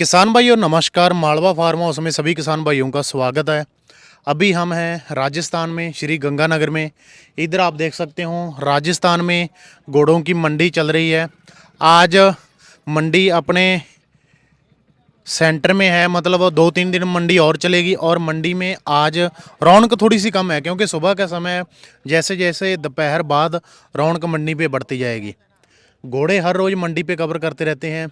किसान भाइयों नमस्कार। मालवा फार्म हाउस में सभी किसान भाइयों का स्वागत है। अभी हम हैं राजस्थान में श्री गंगानगर में। इधर आप देख सकते हो राजस्थान में घोड़ों की मंडी चल रही है। आज मंडी अपने सेंटर में है, मतलब 2-3 दिन मंडी और चलेगी। और मंडी में आज रौनक थोड़ी सी कम है क्योंकि सुबह का समय है। जैसे जैसे दोपहर बाद रौनक मंडी पे बढ़ती जाएगी। घोड़े हर रोज़ मंडी पे कवर करते रहते हैं।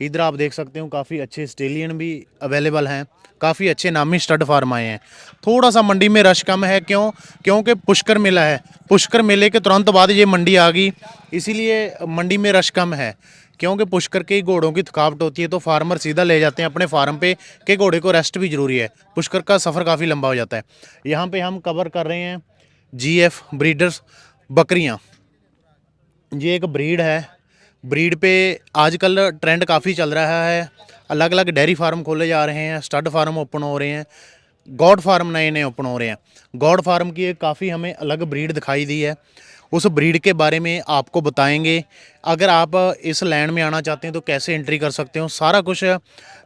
इधर आप देख सकते हो काफ़ी अच्छे स्टेलियन भी अवेलेबल हैं। काफ़ी अच्छे नामी स्टड फार्म आए हैं। थोड़ा सा मंडी में रश कम है, क्योंकि पुष्कर मेला है। पुष्कर मेले के तुरंत बाद ये मंडी आ गई, इसीलिए मंडी में रश कम है। क्योंकि पुष्कर के घोड़ों की थकावट होती है तो फार्मर सीधा ले जाते हैं अपने फार्म पे कि घोड़े को रेस्ट भी ज़रूरी है। पुष्कर का सफ़र काफ़ी लंबा हो जाता है। यहाँ पे हम कवर कर रहे हैं GF ब्रीडर्स बकरियाँ। ये एक ब्रीड है। ब्रीड पे आजकल ट्रेंड काफ़ी चल रहा है। अलग अलग डेयरी फार्म खोले जा रहे हैं, स्टड फार्म ओपन हो रहे हैं, गॉड फार्म नए नए ओपन हो रहे हैं। गॉड फार्म की एक काफ़ी हमें अलग ब्रीड दिखाई दी है, उस ब्रीड के बारे में आपको बताएंगे। अगर आप इस लैंड में आना चाहते हैं तो कैसे एंट्री कर सकते हो, सारा कुछ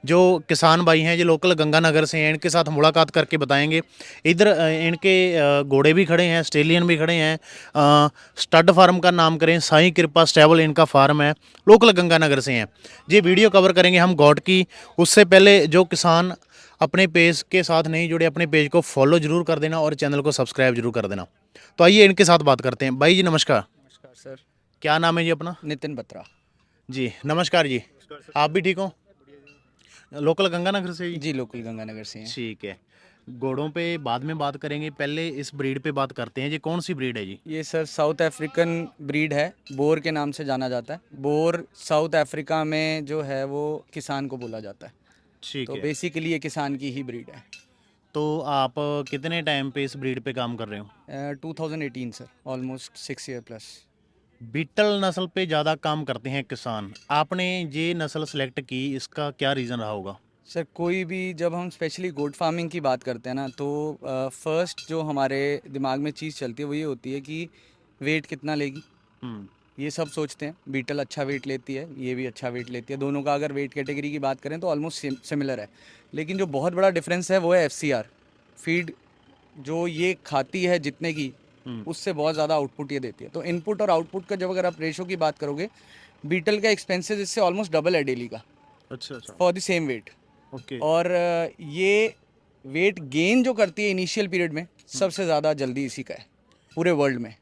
जो किसान भाई हैं जो लोकल गंगानगर से हैं इनके साथ मुलाकात करके बताएंगे। इधर इनके घोड़े भी खड़े हैं, स्टेलियन भी खड़े हैं। स्टड फार्म का नाम करें साईं कृपा स्टेबल इनका फार्म है, लोकल गंगानगर से हैं। ये वीडियो कवर करेंगे हम गॉड की। उससे पहले जो किसान अपने पेज के साथ नहीं जुड़े, अपने पेज को फॉलो जरूर कर देना और चैनल को सब्सक्राइब जरूर कर देना। तो आइए इनके साथ बात करते हैं। भाई जी नमस्कार। नमस्कार सर। क्या नाम है जी अपना? नितिन बत्रा। जी नमस्कार जी। आप भी ठीक हो? लोकल गंगानगर से ही? जी लोकल गंगानगर से हैं। ठीक है। घोड़ों पे बाद में बात करेंगे, पहले इस ब्रीड पे बात करते हैं। ये कौन सी ब्रीड है जी? ये सर साउथ अफ्रीकन ब्रीड है, बोर के नाम से जाना जाता है। बोर साउथ अफ्रीका में जो है वो किसान को बोला जाता है, ठीक तो है। बेसिकली ये किसान की ही ब्रीड है। तो आप कितने टाइम पे इस ब्रीड पे काम कर रहे हो? 2018 sir, almost 6 year plus. Beetal नस्ल पे ज़्यादा काम करते हैं किसान। आपने ये नस्ल सेलेक्ट की, इसका क्या रीज़न रहा होगा? सर कोई भी जब हम स्पेशली गोट फार्मिंग की बात करते हैं ना, तो फर्स्ट जो हमारे दिमाग में चीज़ चलती है वो ये होती है कि वेट कितना लेगी, हम्म। ये सब सोचते हैं। बीटल अच्छा वेट लेती है, ये भी अच्छा वेट लेती है। दोनों का अगर वेट कैटेगरी की बात करें तो ऑलमोस्ट सिमिलर है। लेकिन जो बहुत बड़ा डिफरेंस है वो है FCR फीड। जो ये खाती है जितने की, हम्म। उससे बहुत ज़्यादा आउटपुट ये देती है। तो इनपुट और आउटपुट का जब अगर आप रेशो की बात करोगे, बीटल का एक्सपेंसेस इससे ऑलमोस्ट डबल है डेली का, अच्छा अच्छा। For the same weight. Okay. और ये वेट गेन जो करती है इनिशियल पीरियड में, सबसे ज़्यादा जल्दी इसी का है पूरे वर्ल्ड में।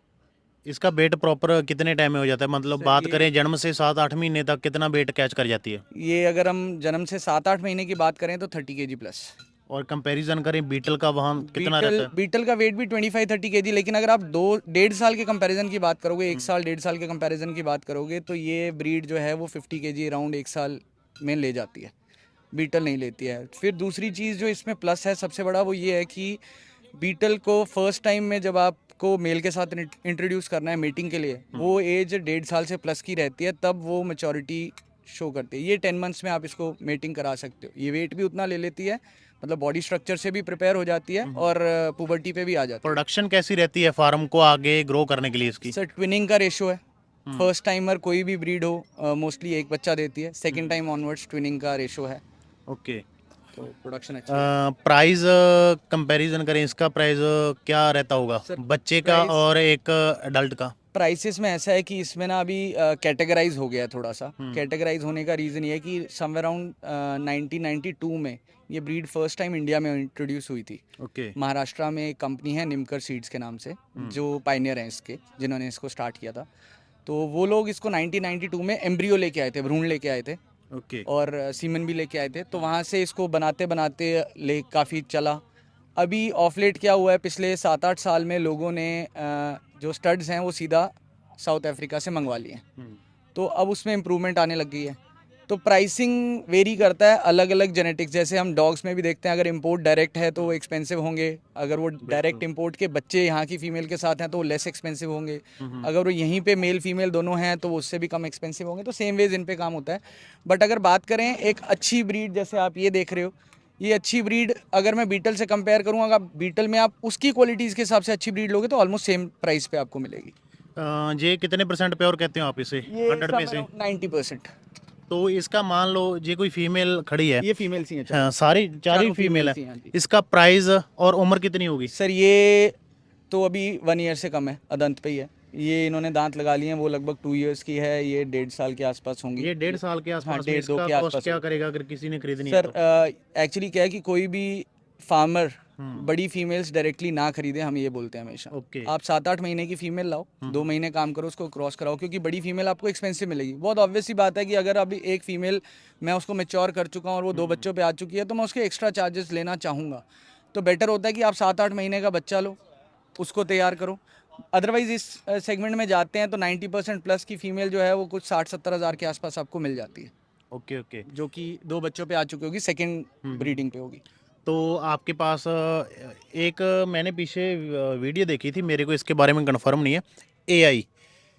इसका वेट प्रॉपर कितने टाइम में हो जाता है? मतलब सर बात करें जन्म से 7-8 महीने तक कितना वेट कैच कर जाती है? ये अगर हम जन्म से 7-8 महीने की बात करें तो 30 kg प्लस। और कंपैरिजन करें बीटल का, वहाँ कितना रहता बीटल है? बीटल का वेट भी 25-30 kg। लेकिन अगर आप 2-1.5 साल के कंपैरिजन की बात करोगे, 1 साल 1.5 साल के कंपैरिजन की बात करोगे, तो ये ब्रीड जो है वो 50 kg अराउंड 1 साल में ले जाती है। बीटल नहीं लेती है। फिर दूसरी चीज़ जो इसमें प्लस है सबसे बड़ा, वो ये है कि बीटल को फर्स्ट टाइम में जब आपको मेल के साथ इंट्रोड्यूस करना है मीटिंग के लिए, वो एज 1.5 साल से प्लस की रहती है, तब वो मैच्योरिटी शो करती है। ये 10 मंथ्स में आप इसको मेटिंग करा सकते हो। ये वेट भी उतना ले लेती है, मतलब बॉडी स्ट्रक्चर से भी प्रिपेयर हो जाती है और पुबर्टी पे भी आ जाती है। प्रोडक्शन कैसी रहती है फार्म को आगे ग्रो करने के लिए इसकी? सर ट्विनिंग का रेशो है। फर्स्ट टाइमर कोई भी ब्रीड हो मोस्टली एक बच्चा देती है। सेकंड टाइम ऑनवर्ड्स ट्विनिंग का रेशो है, ओके। तो प्रोडक्शन अच्छा है। प्राइस कंपैरिजन करें, इसका प्राइस क्या रहता होगा सर बच्चे का प्राइस और एक अडल्ट का? प्राइसेस में ऐसा है कि इसमें ना अभी कैटेगराइज हो गया है थोड़ा सा। कैटेगराइज होने का रीज़न ये है कि समवेयर अराउंड 1992 में ये ब्रीड फर्स्ट टाइम इंडिया में इंट्रोड्यूस हुई थी। ओके। महाराष्ट्र में एक कंपनी है निमकर सीड्स के नाम से, जो पायनियर हैं इसके, जिन्होंने इसको स्टार्ट किया था। तो वो लोग इसको 1992 में एम्ब्रियो लेके आए थे, भ्रूण लेके आए थे, ओके। और सीमन भी लेके आए थे। तो वहाँ से इसको बनाते बनाते ले काफ़ी चला। अभी ऑफ लेट क्या हुआ है, पिछले 7-8 साल में लोगों ने जो स्टड्स हैं वो सीधा साउथ अफ्रीका से मंगवा लिए हैं। तो अब उसमें इम्प्रूवमेंट आने लग गई है। तो प्राइसिंग वेरी करता है अलग अलग जेनेटिक्स। जैसे हम डॉग्स में भी देखते हैं, अगर इंपोर्ट डायरेक्ट है तो वो एक्सपेंसिव होंगे। अगर वो डायरेक्ट इंपोर्ट के बच्चे यहाँ की फीमेल के साथ हैं तो वो लेस एक्सपेंसिव होंगे। अगर वो यहीं पे मेल फीमेल दोनों हैं तो वो उससे भी कम एक्सपेंसिव होंगे। तो सेम वेज इन पे काम होता है। बट अगर बात करें एक अच्छी ब्रीड, जैसे आप ये देख रहे हो, ये अच्छी ब्रीड अगर मैं बीटल से कंपेयर करूँ, अगर बीटल में आप उसकी क्वालिटीज़ के हिसाब से अच्छी ब्रीड लोगे तो ऑलमोस्ट सेम प्राइस पे आपको मिलेगी। ये कितने परसेंट प्योर कहते हो आप इसे? ये 100 में से? 90%। तो इसका मान लो ये कोई फीमेल खड़ी है, ये फीमेल सी है हाँ, सारी चार ही चारों फीमेल female सी हैं, है, हाँ जी। इसका प्राइस और उम्र कितनी होगी? सर ये तो अभी 1 ईयर से कम है, अदंत पे ही है। ये इन्होंने दांत लगा लिए हैं, वो लगभग 2 ईयर्स की है, ये 1.5 साल के आसपास होंगी। ये 1.5 साल के हाँ, आसपास में 1.5-2 इसका के कॉस्ट आसपास क्या होगी। करेगा अगर किसी ने खरीदनी है सर तो? एक्चुअली क्या है कि कोई भी फार्मर हम्म। बड़ी फीमेल्स डायरेक्टली ना खरीदे, हम ये बोलते हैं हमेशा। ओके। आप 7-8 महीने की फीमेल लाओ, 2 महीने काम करो, उसको क्रॉस कराओ, क्योंकि बड़ी फीमेल आपको एक्सपेंसिव मिलेगी। बहुत ऑब्वियस सी बात है कि अगर अभी एक फीमेल मैं उसको मैच्योर कर चुका हूँ और वो 2 बच्चों पे आ चुकी है, तो मैं उसके एक्स्ट्रा चार्जेस लेना चाहूँगा। तो बेटर होता है कि आप 7-8 महीने का बच्चा लो, उसको तैयार करो। अदरवाइज इस सेगमेंट में जाते हैं तो 90% प्लस की फीमेल जो है वो कुछ 60-70 हज़ार के आसपास आपको मिल जाती है, ओके ओके। जो कि 2 बच्चों पे आ चुकी होगी, सेकेंड ब्रीडिंग पे होगी। तो आपके पास एक मैंने पीछे वीडियो देखी थी, मेरे को इसके बारे में कंफर्म नहीं है, एआई,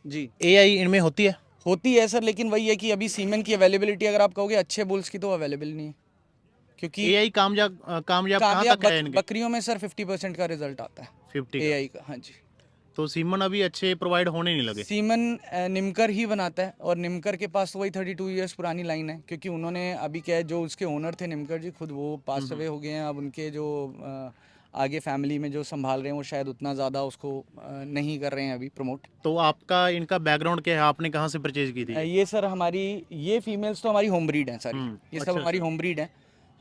जी एआई इनमें होती है? होती है सर, लेकिन वही है कि अभी सीमेन की अवेलेबिलिटी अगर आप कहोगे अच्छे बुल्स की, तो अवेलेबल नहीं है, क्योंकि एआई कामयाब कामयाब कहाँ कामयाब तक है इनके? बकरियों में सर 50% का रिजल्ट आता है 50 का? एआई का। हाँ जी। तो सीमन अभी अच्छे प्रोवाइड होने नहीं लगे? सीमन निमकर ही बनाता है, और निमकर के पास तो वही 32 ईयर्स पुरानी लाइन है, क्योंकि उन्होंने अभी क्या है, जो उसके ओनर थे निमकर जी खुद, वो पास अवे हो गए हैं। अब उनके जो आगे फैमिली में जो संभाल रहे हैं, वो शायद उतना ज़्यादा उसको नहीं कर रहे हैं अभी प्रमोट। तो आपका इनका बैकग्राउंड क्या है, आपने कहाँ से परचेज की थी ये? ये सर हमारी, ये फीमेल्स तो हमारी होम ब्रीड हैं सारी, ये सब अच्छा हमारी अच्छा। होम ब्रीड हैं।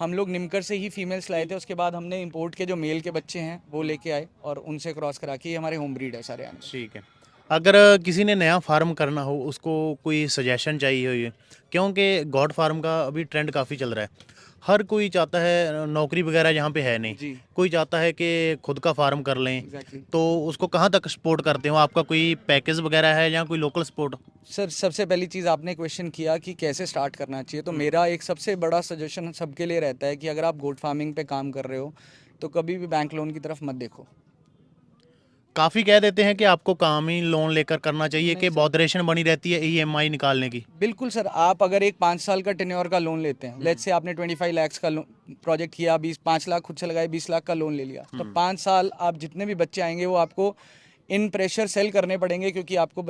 हम लोग निमकर से ही फीमेल्स लाए थे, उसके बाद हमने इंपोर्ट के जो मेल के बच्चे हैं वो लेके आए, और उनसे क्रॉस करा के ये हमारे होम ब्रीड है सारे एनिमल्स। ठीक है। अगर किसी ने नया फार्म करना हो, उसको कोई सजेशन चाहिए हो ये, क्योंकि गॉड फार्म का अभी ट्रेंड काफ़ी चल रहा है, हर कोई चाहता है, नौकरी वगैरह यहाँ पे है नहीं, जी कोई चाहता है कि खुद का फार्म कर लें, एग्जैक्टली। तो उसको कहाँ तक सपोर्ट करते हो? आपका कोई पैकेज वगैरह है या कोई लोकल सपोर्ट? सर सबसे पहली चीज़ आपने क्वेश्चन किया कि कैसे स्टार्ट करना चाहिए, तो मेरा एक सबसे बड़ा सजेशन सबके लिए रहता है कि अगर आप गोट फार्मिंग पे काम कर रहे हो, तो कभी भी बैंक लोन की तरफ मत देखो। काफ़ी कह देते हैं कि आपको काम ही लोन लेकर करना चाहिए, नहीं कि सर, बॉदरेशन बनी रहती है ईएमआई निकालने की। बिल्कुल सर। आप अगर एक 5 साल का टेन्योर का लोन लेते हैं, लेट्स से आपने 25 लाख का प्रोजेक्ट किया, 5 लाख खुद से लगाए, 20 लाख का लोन ले लिया, तो 5 साल आप जितने भी बच्चे आएंगे वो आपको इन प्रेशर सेल करने पड़ेंगे, क्योंकि आपको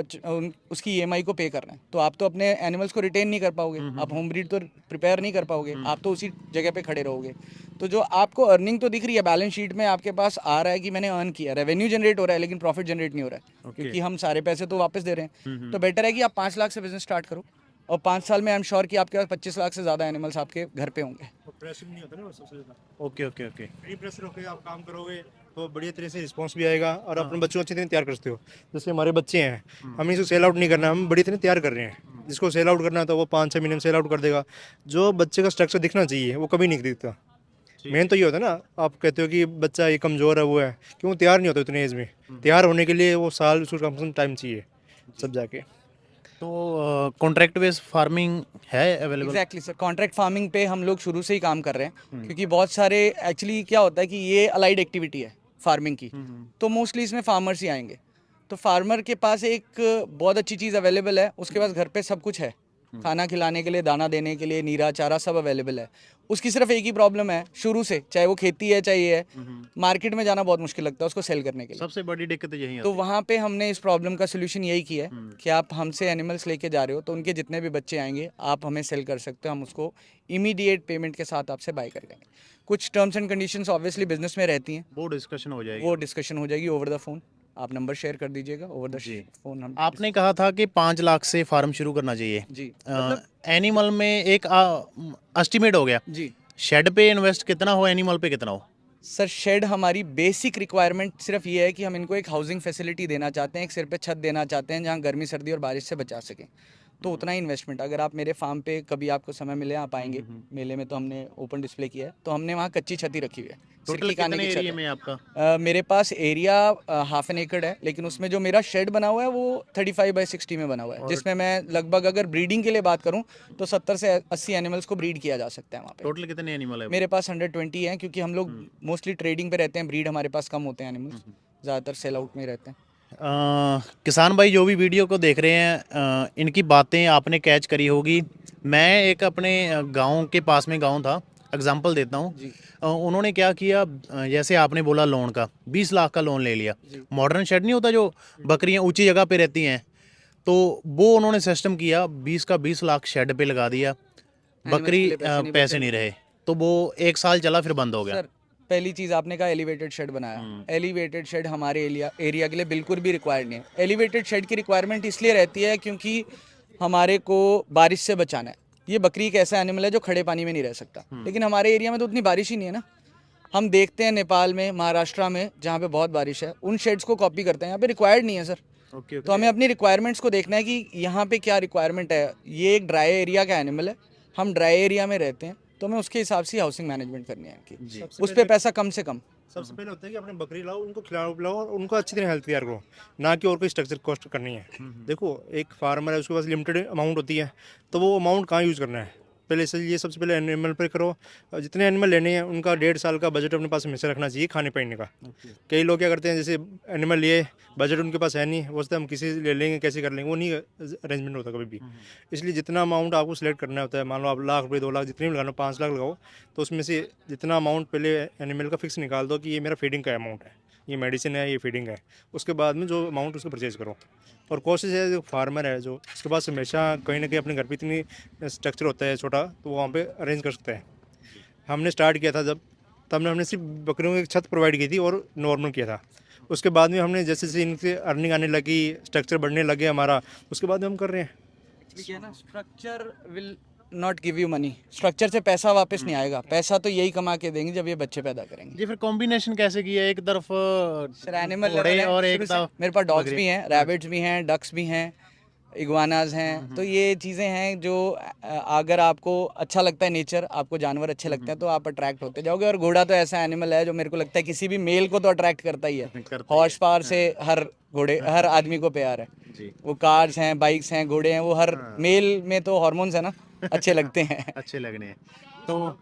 उसकी ईएमआई को पे करना है। तो आप तो अपने एनिमल्स को रिटेन नहीं कर पाओगे, आप होम ब्रीड तो प्रिपेयर नहीं कर पाओगे, आप तो उसी जगह पे खड़े रहोगे। तो जो आपको अर्निंग तो दिख रही है बैलेंस शीट में, आपके पास आ रहा है कि मैंने अर्न किया, रेवेन्यू जनरेट हो रहा है, लेकिन प्रॉफिट जनरेट नहीं हो रहा है, क्योंकि हम सारे पैसे तो वापस दे रहे हैं। तो बेटर है कि आप 5 लाख से बिजनेस स्टार्ट करो, और 5 साल में आई एम श्योर कि आपके पास 25 लाख से ज़्यादा एनिमल्स आपके घर पे होंगे। प्रेशर नहीं होता ना, वो सबसे ज़्यादा okay okay okay. Free pressure होकर आप काम करोगे तो बढ़िया तरह से रिस्पांस भी आएगा, और अपने बच्चों को अच्छी तरह तैयार करते हो। जैसे हमारे बच्चे हैं, हमें इसको सेल आउट नहीं करना, हम बड़ी तरह तैयार कर रहे हैं। जिसको सेल आउट करना है तो वो 5-6 महीने में सेल आउट कर देगा। जो बच्चे का स्ट्रक्चर दिखना चाहिए वो कभी नहीं दिखता। मेन तो ये होता है ना, आप कहते हो कि बच्चा ये कमज़ोर है, वो है, क्यों तैयार नहीं होता इतने एज में। तैयार होने के लिए वो साल, उसको कम से कम टाइम चाहिए सब जाके। तो कॉन्ट्रैक्ट बेस्ड फार्मिंग है available? Exactly sir, contract farming पे हम लोग शुरू से ही काम कर रहे हैं, क्योंकि बहुत सारे एक्चुअली क्या होता है कि ये अलाइड एक्टिविटी है फार्मिंग की, तो मोस्टली इसमें फार्मर्स ही आएंगे। तो फार्मर के पास एक बहुत अच्छी चीज़ अवेलेबल है, उसके पास घर पे सब कुछ है, खाना खिलाने के लिए, दाना देने के लिए, नीरा चारा सब अवेलेबल है। उसकी सिर्फ एक ही प्रॉब्लम है शुरू से, चाहे वो खेती है चाहे ये है, मार्केट में जाना बहुत मुश्किल लगता है उसको सेल करने के लिए। सबसे बड़ी दिक्कत यही तो आती वहाँ पे हमने इस प्रॉब्लम का सोल्यूशन यही किया है कि आप हमसे एनिमल्स लेके जा रहे हो, तो उनके जितने भी बच्चे आएंगे आप हमें सेल कर सकते हो, हम उसको इमीडिएट पेमेंट के साथ आपसे बाय कर लेंगे। कुछ terms and conditions obviously business में रहती हैं, वो डिस्कशन हो जाएगी। वो डिस्कशन हो जाएगी ओवर द फोन। आप नंबर शेयर कर दीजिएगा, ओवर द फोन हम। आपने कहा था कि 5 लाख से फार्म शुरू करना चाहिए। जी एनिमल में एक एस्टिमेट हो गया, जी शेड पे इन्वेस्ट कितना हो, एनिमल पे कितना हो? सर, शेड हमारी बेसिक रिक्वायरमेंट सिर्फ ये है कि हम इनको एक हाउसिंग फैसिलिटी देना चाहते हैं, एक सिर पे छत देना चाहते हैं जहाँ गर्मी सर्दी और बारिश से बचा सकें। तो उतना ही इन्वेस्टमेंट, अगर आप मेरे फार्म पे कभी आपको समय मिले आप आएंगे, मेले में तो हमने ओपन डिस्प्ले किया है, तो हमने वहाँ कच्ची छत ही रखी हुई है, टोटल सिरकी खाने कितने की छत एरिया है। में आपका? मेरे पास एरिया 1/2 एकड़ है, लेकिन उसमें जो मेरा शेड बना हुआ है वो 35/60 में बना हुआ है, जिसमें मैं लगभग अगर ब्रीडिंग के लिए बात करूं तो 70 से 80 एनिमल्स को ब्रीड किया जा सकता है वहाँ पे। टोटल कितने एनिमल है? मेरे पास 120 हैं, क्योंकि हम लोग मोस्टली ट्रेडिंग पे रहते हैं, ब्रीड हमारे पास कम होते हैं एनिमल्स, ज़्यादातर सेल आउट में ही रहते हैं। किसान भाई जो भी वीडियो को देख रहे हैं, इनकी बातें आपने कैच करी होगी। मैं एक अपने गांव के पास में गांव था, एग्जांपल देता हूँ। जी उन्होंने क्या किया, जैसे आपने बोला लोन का 20 लाख का लोन ले लिया। मॉडर्न शेड नहीं होता जो बकरियां ऊंची जगह पे रहती हैं, तो वो उन्होंने सिस्टम किया, 20 का 20 लाख शेड पे लगा दिया, बकरी के लिए पैसे नहीं पैसे नहीं रहे, तो वो 1 साल चला फिर बंद हो गया। सर पहली चीज़ आपने कहा एलिवेटेड शेड बनाया। एलिवेटेड शेड हमारे एरिया के लिए बिल्कुल भी रिक्वायर्ड नहीं है। एलिवेटेड शेड की रिक्वायरमेंट इसलिए रहती है क्योंकि हमारे को बारिश से बचाना है। ये बकरी एक ऐसा एनिमल है जो खड़े पानी में नहीं रह सकता, लेकिन हमारे एरिया में तो उतनी बारिश ही नहीं है ना। हम देखते हैं नेपाल में, महाराष्ट्र में, जहाँ पे बहुत बारिश है, उन शेड्स को कॉपी करते हैं। यहाँ पे रिक्वायर्ड नहीं है सर। ओके तो हमें अपनी रिक्वायरमेंट्स को देखना है कि यहाँ पे क्या रिक्वायरमेंट है। ये एक ड्राई एरिया का एनिमल है, हम ड्राई एरिया में रहते हैं, तो हमें उसके हिसाब से हाउसिंग मैनेजमेंट करनी है इनकी। उस पर पैसा कम से कम। सबसे पहले होता है कि अपने बकरी लाओ, उनको खिलाओ पिलाओ और उनको अच्छी तरह हेल्थ केयर करो, ना कि और कोई स्ट्रक्चर कॉस्ट करनी है। देखो एक फार्मर है, उसके पास लिमिटेड अमाउंट होती है, तो वो अमाउंट कहाँ यूज़ करना है। पहले से ये सबसे पहले एनिमल पर करो, और जितने एनिमल लेने हैं उनका 1.5 साल का बजट अपने पास हमेशा रखना चाहिए खाने पीने का। कई लोग क्या करते हैं, जैसे एनिमल लिए, बजट उनके पास है नहीं, वो सोचते हैं हम किसी से ले लेंगे, कैसे कर लेंगे, वो नहीं अरेंजमेंट होता कभी भी। इसलिए जितना अमाउंट आपको सिलेक्ट करना होता है, मान लो आप लाख रुपये 2 लाख जितने भी लगाना, 5 लाख लगाओ, तो उसमें से जितना अमाउंट पहले एनिमल का फिक्स निकाल दो कि ये मेरा फीडिंग का अमाउंट है, ये मेडिसिन है, ये फीडिंग है। उसके बाद में जो अमाउंट उसको परचेज करो। और कोशिश है, जो फार्मर है जो उसके पास हमेशा कहीं ना कहीं अपने घर पे इतनी स्ट्रक्चर होता है छोटा, तो वो वहाँ पे अरेंज कर सकता है। हमने स्टार्ट किया था जब, तब हमने सिर्फ बकरियों की एक छत प्रोवाइड की थी और नॉर्मल किया था। उसके बाद में हमने जैसे जैसे इनसे अर्निंग आने लगी, स्ट्रक्चर बढ़ने लगे हमारा, उसके बाद में हम कर रहे हैं। ठीक है ना, structure will not give you money. Structure से पैसा वापस नहीं आएगा। पैसा तो यही कमा के देंगे जब ये बच्चे पैदा करेंगे। जी, फिर कॉम्बिनेशन कैसे किया, एक तरफ सर एनिमल घोड़े और एक तरफ मेरे पास डॉग्स भी हैं, रैबिट्स भी हैं, डक्स भी हैं, इग्वानाज हैं। तो ये चीज़ें हैं जो अगर आपको अच्छा लगता है नेचर, आपको जानवर अच्छे लगते हैं, तो आप अट्रैक्ट होते जाओगे। और घोड़ा तो ऐसा एनिमल है जो मेरे को लगता है किसी भी मेल को तो अट्रैक्ट करता ही है। हॉर्स पावर से हर आदमी को प्यार है। वो कार्स हैं, बाइक्स हैं, घोड़े हैं, वो हर मेल में तो हार्मोन्स है ना, अच्छे लगते हैं। अच्छे लगने हैं। तो हाँ,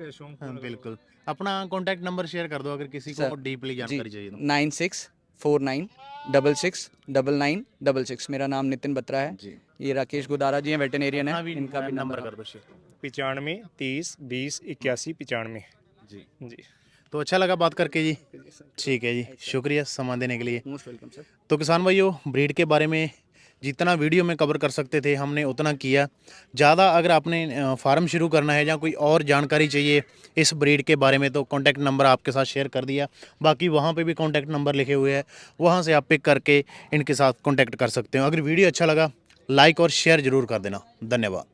बिल्कुल अपना कॉन्टैक्ट नंबर शेयर कर दो अगर किसी को डीपली जानकारी चाहिए तो। 9649669966। मेरा नाम नितिन बत्रा है। ये राकेश गुदारा जी हैं, वेटरनेरियन है, इनका भी नंबर कर दो शेयर। 95 30 20 81 95। जी जी तो अच्छा लगा बात करके जी। ठीक है जी, शुक्रिया समय देने के लिए। Most welcome sir. तो किसान भाइयों, ब्रीड के बारे में जितना वीडियो में कवर कर सकते थे हमने उतना किया। ज़्यादा अगर आपने फार्म शुरू करना है या कोई और जानकारी चाहिए इस ब्रीड के बारे में, तो कॉन्टैक्ट नंबर आपके साथ शेयर कर दिया। बाकी वहाँ पे भी कॉन्टैक्ट नंबर लिखे हुए हैं, वहाँ से आप पिक करके इनके साथ कॉन्टैक्ट कर सकते हो। अगर वीडियो अच्छा लगा लाइक और शेयर ज़रूर कर देना। धन्यवाद।